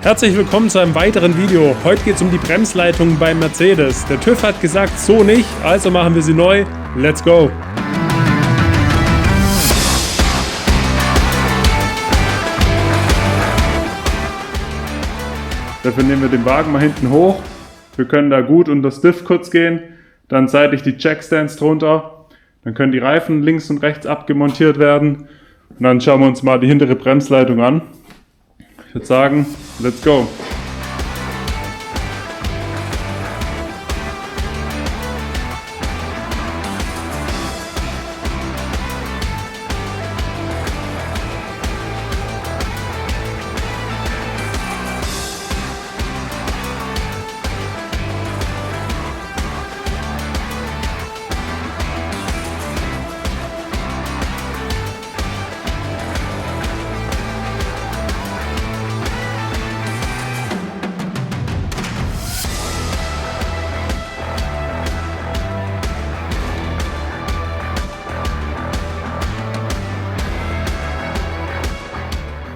Herzlich willkommen zu einem weiteren Video. Heute geht es um die Bremsleitung beim Mercedes. Der TÜV hat gesagt, so nicht, also machen wir sie neu. Let's go! Dafür nehmen wir den Wagen mal hinten hoch. Wir können da gut unter das Diff kurz gehen, dann seitlich die Jackstands drunter. Dann können die Reifen links und rechts abgemontiert werden. Und dann schauen wir uns mal die hintere Bremsleitung an. Ich würde sagen, let's go!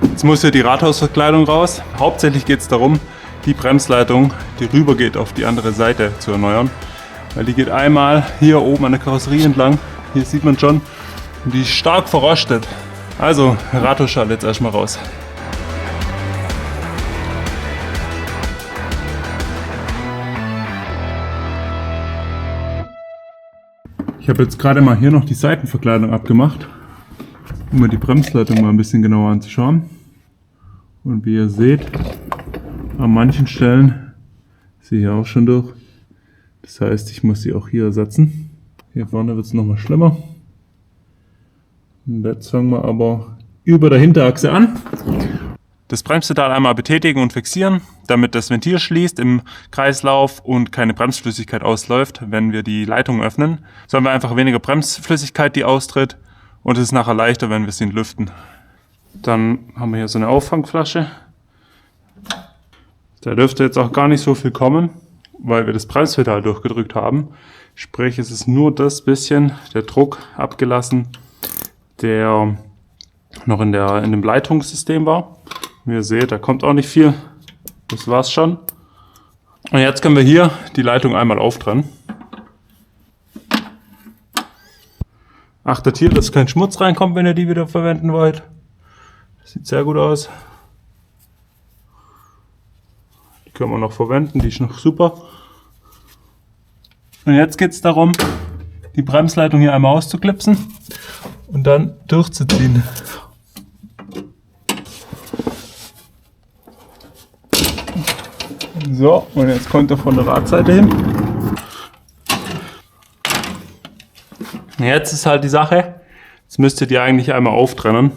Jetzt muss hier die Rathausverkleidung raus. Hauptsächlich geht es darum, die Bremsleitung, die rüber geht, auf die andere Seite zu erneuern. Weil die geht einmal hier oben an der Karosserie entlang. Hier sieht man schon, und die ist stark verrostet. Also Rathausschall jetzt erstmal raus. Ich habe jetzt gerade mal hier noch die Seitenverkleidung abgemacht, um mir die Bremsleitung mal ein bisschen genauer anzuschauen. Und wie ihr seht, an manchen Stellen ist sie hier auch schon durch. Das heißt, ich muss sie auch hier ersetzen. Hier vorne wird es nochmal schlimmer. Und jetzt fangen wir aber über der Hinterachse an. Das Bremspedal einmal betätigen und fixieren, damit das Ventil schließt im Kreislauf und keine Bremsflüssigkeit ausläuft, wenn wir die Leitung öffnen. So haben wir einfach weniger Bremsflüssigkeit, die austritt, und es ist nachher leichter, wenn wir sie lüften. Dann haben wir hier so eine Auffangflasche. Da dürfte jetzt auch gar nicht so viel kommen, weil wir das Bremspedal durchgedrückt haben. Sprich, es ist nur das bisschen der Druck abgelassen, der noch in dem Leitungssystem war. Wie ihr seht, da kommt auch nicht viel. Das war's schon. Und jetzt können wir hier die Leitung einmal auftrennen. Achtet hier, dass kein Schmutz reinkommt, wenn ihr die wieder verwenden wollt. Das sieht sehr gut aus. Die können wir noch verwenden, die ist noch super. Und jetzt geht es darum, die Bremsleitung hier einmal auszuklipsen und dann durchzuziehen. So, und jetzt kommt er von der Radseite hin. Jetzt ist halt die Sache, jetzt müsst ihr die eigentlich einmal auftrennen.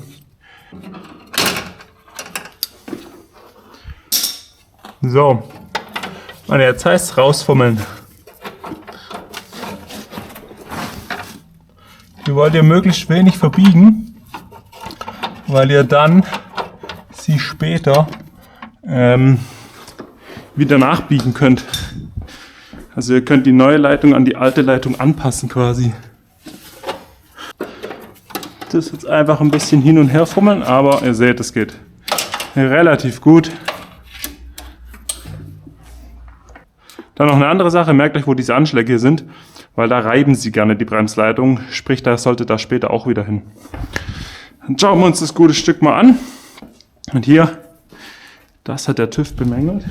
So, und jetzt heißt es rausfummeln. Hier wollt ihr möglichst wenig verbiegen, weil ihr dann sie später wieder nachbiegen könnt. Also ihr könnt die neue Leitung an die alte Leitung anpassen quasi. Das jetzt einfach ein bisschen hin und her fummeln, aber ihr seht, es geht relativ gut. Dann noch eine andere Sache, merkt euch, wo diese Anschläge hier sind, weil da reiben sie gerne die Bremsleitung, sprich, da sollte da später auch wieder hin. Dann schauen wir uns das gute Stück mal an. Und hier, das hat der TÜV bemängelt.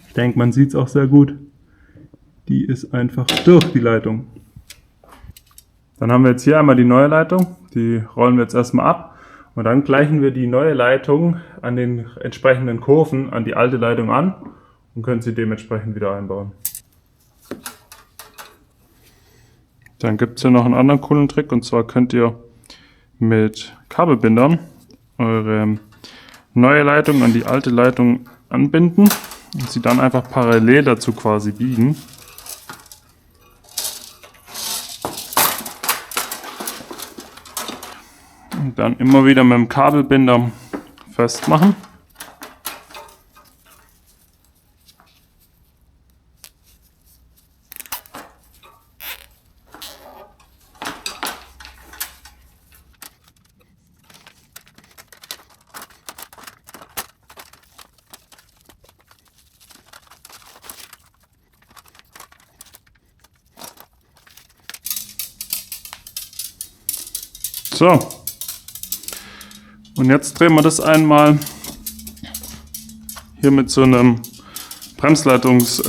Ich denke, man sieht es auch sehr gut. Die ist einfach durch, die Leitung. Dann haben wir jetzt hier einmal die neue Leitung, die rollen wir jetzt erstmal ab. Und dann gleichen wir die neue Leitung an den entsprechenden Kurven an die alte Leitung an und können sie dementsprechend wieder einbauen. Dann gibt es hier noch einen anderen coolen Trick, und zwar könnt ihr mit Kabelbindern eure neue Leitung an die alte Leitung anbinden und sie dann einfach parallel dazu quasi biegen. Und dann immer wieder mit dem Kabelbinder festmachen. So. Und jetzt drehen wir das einmal hier mit so einem Bremsleitungs-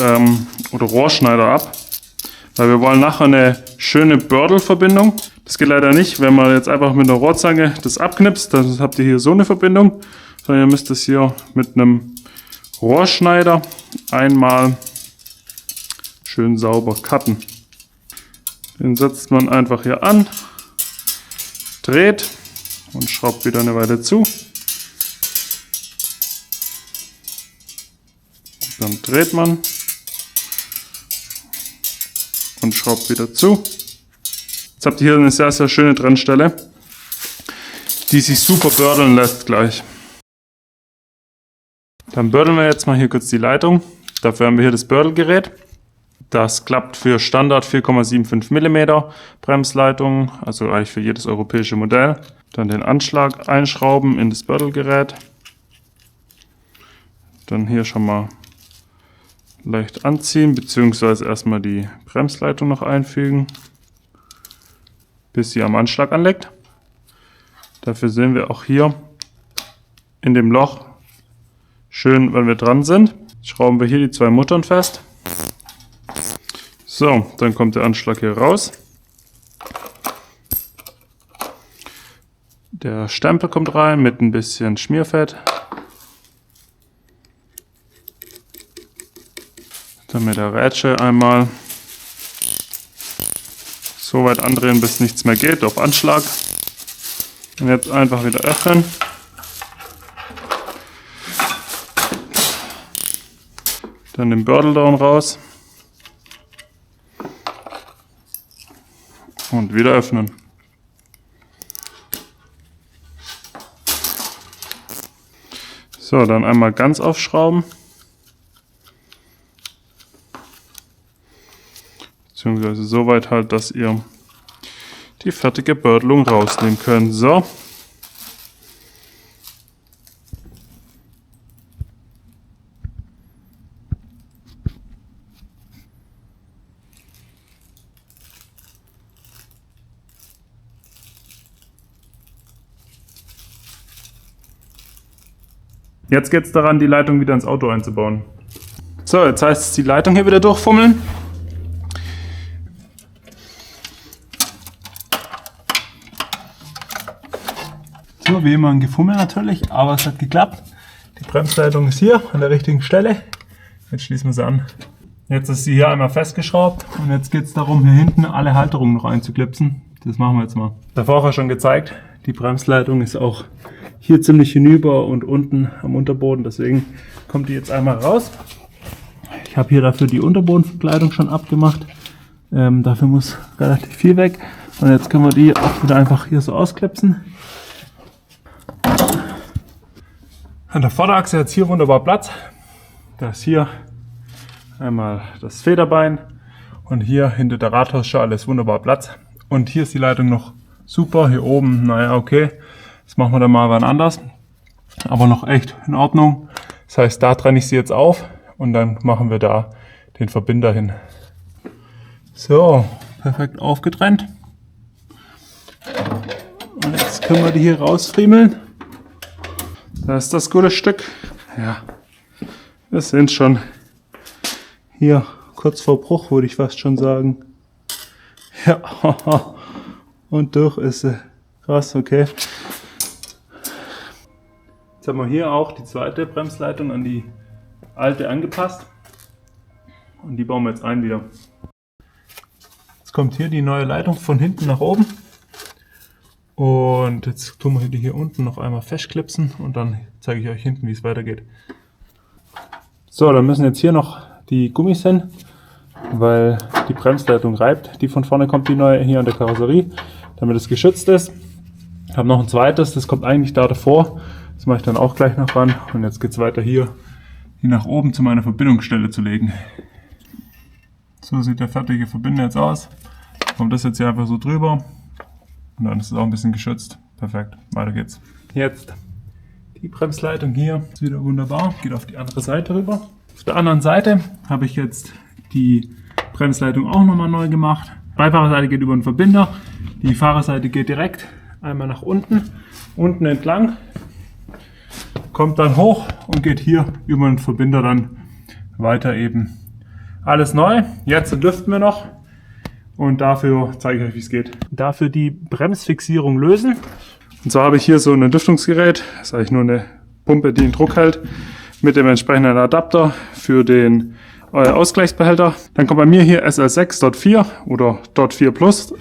oder Rohrschneider ab. Weil wir wollen nachher eine schöne Bördelverbindung. Das geht leider nicht, wenn man jetzt einfach mit einer Rohrzange das abknipst, dann habt ihr hier so eine Verbindung. Sondern ihr müsst es hier mit einem Rohrschneider einmal schön sauber cutten. Den setzt man einfach hier an, dreht und schraubt wieder eine Weile zu. Dann dreht man und schraubt wieder zu. Jetzt habt ihr hier eine sehr, sehr schöne Trennstelle, die sich super bördeln lässt gleich. Dann bördeln wir jetzt mal hier kurz die Leitung. Dafür haben wir hier das Bördelgerät. Das klappt für Standard 4,75 mm Bremsleitung, also eigentlich für jedes europäische Modell. Dann den Anschlag einschrauben in das Bördelgerät. Dann hier schon mal leicht anziehen, beziehungsweise erstmal die Bremsleitung noch einfügen, bis sie am Anschlag anlegt. Dafür sehen wir auch hier in dem Loch schön, wenn wir dran sind, schrauben wir hier die zwei Muttern fest. So, dann kommt der Anschlag hier raus. Der Stempel kommt rein mit ein bisschen Schmierfett. Dann mit der Rätsche einmal so weit andrehen, bis nichts mehr geht, auf Anschlag. Und jetzt einfach wieder öffnen. Dann den Bördeldown raus. Und wieder öffnen. So, dann einmal ganz aufschrauben. Beziehungsweise so weit halt, dass ihr die fertige Bördelung rausnehmen könnt. So. Jetzt geht es daran, die Leitung wieder ins Auto einzubauen. So, jetzt heißt es, die Leitung hier wieder durchfummeln. So, wie immer ein Gefummel natürlich, aber es hat geklappt. Die Bremsleitung ist hier an der richtigen Stelle. Jetzt schließen wir sie an. Jetzt ist sie hier einmal festgeschraubt und jetzt geht es darum, hier hinten alle Halterungen noch einzuklipsen. Das machen wir jetzt mal. Davor habe ich schon gezeigt, die Bremsleitung ist auch hier ziemlich hinüber und unten am Unterboden, deswegen kommt die jetzt einmal raus. Ich habe hier dafür die Unterbodenverkleidung schon abgemacht. Dafür muss relativ viel weg. Und jetzt können wir die auch wieder einfach hier so ausklipsen. An der Vorderachse hat es hier wunderbar Platz. Da ist hier einmal das Federbein und hier hinter der Radhausschale ist wunderbar Platz. Und hier ist die Leitung noch super. Hier oben, naja, okay. Das machen wir dann mal wann anders. Aber noch echt in Ordnung. Das heißt, da trenne ich sie jetzt auf und dann machen wir da den Verbinder hin. So, perfekt aufgetrennt. Und jetzt können wir die hier rausfriemeln. Da ist das gute Stück. Ja, wir sind schon hier kurz vor Bruch, würde ich fast schon sagen. Ja, und durch ist sie. Krass, okay. Jetzt haben wir hier auch die zweite Bremsleitung an die alte angepasst. Und die bauen wir jetzt ein wieder. Jetzt kommt hier die neue Leitung von hinten nach oben. Und jetzt tun wir die hier unten noch einmal festklipsen und dann zeige ich euch hinten, wie es weitergeht. So, dann müssen jetzt hier noch die Gummis hin, weil die Bremsleitung reibt. Die von vorne kommt die neue hier an der Karosserie, damit es geschützt ist. Ich habe noch ein zweites, das kommt eigentlich da davor. Das mache ich dann auch gleich noch ran. Und jetzt geht es weiter hier, die nach oben zu meiner Verbindungsstelle zu legen. So sieht der fertige Verbinder jetzt aus. Kommt das jetzt hier einfach so drüber. Und dann ist es auch ein bisschen geschützt. Perfekt, weiter geht's. Jetzt die Bremsleitung hier ist wieder wunderbar. Geht auf die andere Seite rüber. Auf der anderen Seite habe ich jetzt die Bremsleitung auch nochmal neu gemacht. Beifahrerseite geht über den Verbinder. Die Fahrerseite geht direkt einmal nach unten entlang, kommt dann hoch und geht hier über den Verbinder dann weiter eben. Alles neu, jetzt lüften wir noch und dafür zeige ich euch, wie es geht. Dafür die Bremsfixierung lösen. Und zwar habe ich hier so ein Lüftungsgerät, das ist eigentlich nur eine Pumpe, die den Druck hält, mit dem entsprechenden Adapter für den Ausgleichsbehälter. Dann kommt bei mir hier SL6.4 oder .4 Plus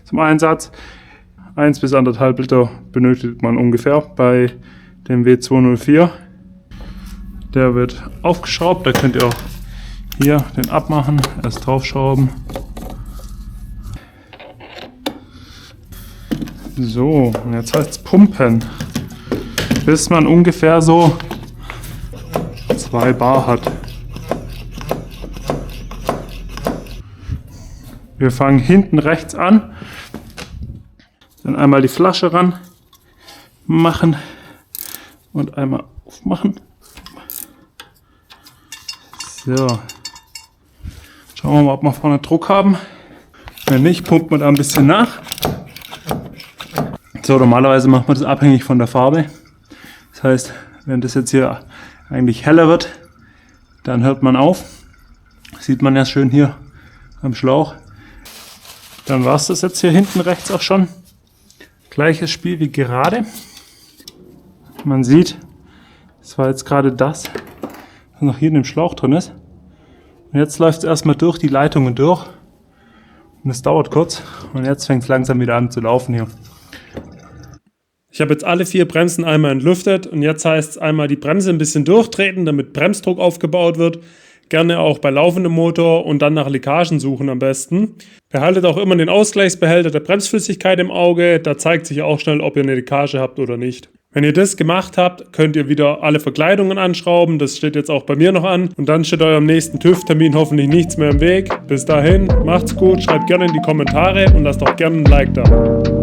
zum Einsatz. 1 bis 1,5 Liter benötigt man ungefähr bei dem W204. Der wird aufgeschraubt, da könnt ihr auch hier den abmachen, erst draufschrauben. So, und jetzt heißt es pumpen, bis man ungefähr so 2 Bar hat. Wir fangen hinten rechts an, dann einmal die Flasche ran machen und einmal aufmachen. So, schauen wir mal, ob wir vorne Druck haben. Wenn nicht, pumpt man da ein bisschen nach. So, normalerweise macht man das abhängig von der Farbe. Das heißt, wenn das jetzt hier eigentlich heller wird, dann hört man auf. Sieht man ja schön hier am Schlauch. Dann war es das jetzt hier hinten rechts auch schon. Gleiches Spiel wie gerade. Man sieht, es war jetzt gerade das, was noch hier in dem Schlauch drin ist. Und jetzt läuft es erstmal durch die Leitungen durch. Und es dauert kurz. Und jetzt fängt es langsam wieder an zu laufen hier. Ich habe jetzt alle 4 Bremsen einmal entlüftet und jetzt heißt es einmal die Bremse ein bisschen durchtreten, damit Bremsdruck aufgebaut wird. Gerne auch bei laufendem Motor und dann nach Leckagen suchen am besten. Behaltet auch immer den Ausgleichsbehälter der Bremsflüssigkeit im Auge, da zeigt sich auch schnell, ob ihr eine Leckage habt oder nicht. Wenn ihr das gemacht habt, könnt ihr wieder alle Verkleidungen anschrauben, das steht jetzt auch bei mir noch an. Und dann steht eurem nächsten TÜV-Termin hoffentlich nichts mehr im Weg. Bis dahin, macht's gut, schreibt gerne in die Kommentare und lasst auch gerne ein Like da.